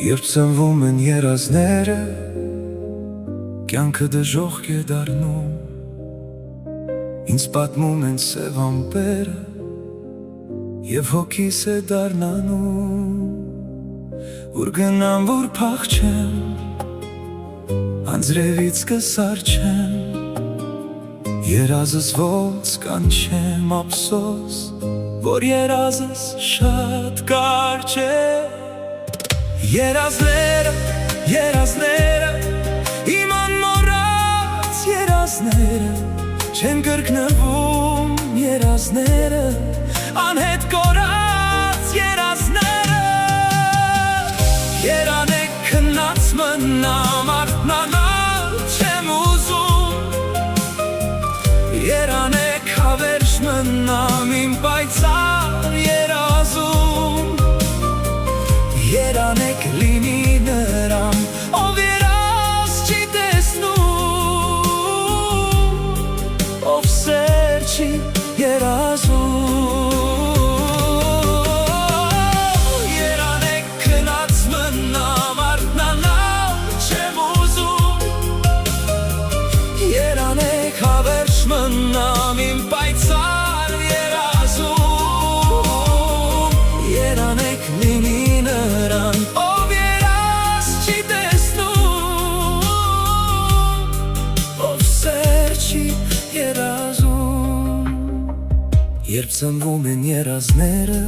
Երբ ծնվում են երազները, կյանքը դժոխք է դառնում, ինձ պատմում են սև ամպերը և հոգիս է դառնանում, ուր գնամ, որ փախչեմ, անձրևից կսառչեմ, երազս ոնց կանչեմ, ափսոս, որ երազս շատ կարճ է։ Երազները, երազները, իմ անմոռաց երազները, չեն կրկնվում երազները, անհետ կորած երազները։ Երանեք քնած մնամ, արթնանալ չեմ ուզում, երանեք հավերժ մնամ իմ պայծառ երազում, երանեք լինի նրան, ով երազ չի տեսնում, ով սեր չի երազում։ Երանեք քնած մնամ, արթնանալ չեմ ուզում, երանեք հավերժ մնամ իմ պայծառ երազում, երանեք լինի նրան, ով երազ չի տեսնում, ով սեր չի երազում։ Երբ ծնվում են երազները,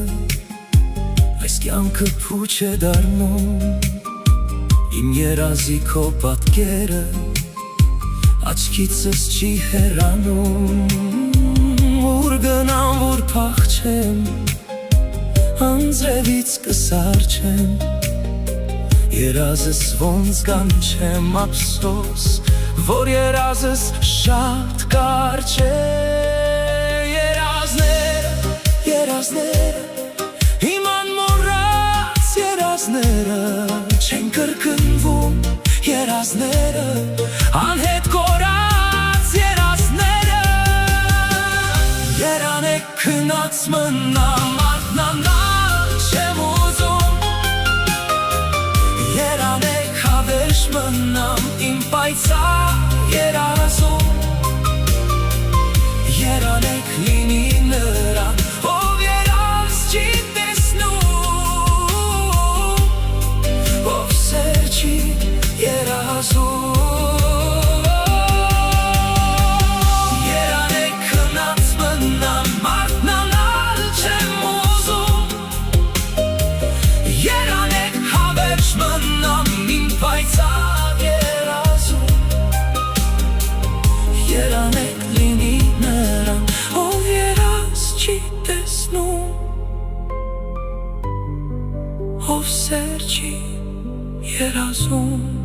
այս կյանքը փուչ է դառնում, իմ երազի քո պատկերը աչքիցս չի հեռանում, ուր գնամ, որ փախչեմ, անձրևից կսառչեմ, երազս ոնց կանչեմ, ափսոս, որ երազս շատ կարճ է։ Երազները, երազները, իմ անմոռաց երազները, չեն կրկնվում երազները, անհետ կորած երազները։ Երանեք քնած մնամ, արթնանալ չեմ ուզում, երանեք հավերժ մնամ իմ պայծառ երազում, երանեք լինի նրան, ով երազ չի տեսնում, ով սեր չի երազում։ Երանեք քնած մնամ, արթնանալ չեմ ուզում, երանեք հավերժ մնամ իմ պայծառ երազում, երանեք լինի նրան, ով երազ չի տեսնում, ով սեր չի երազում։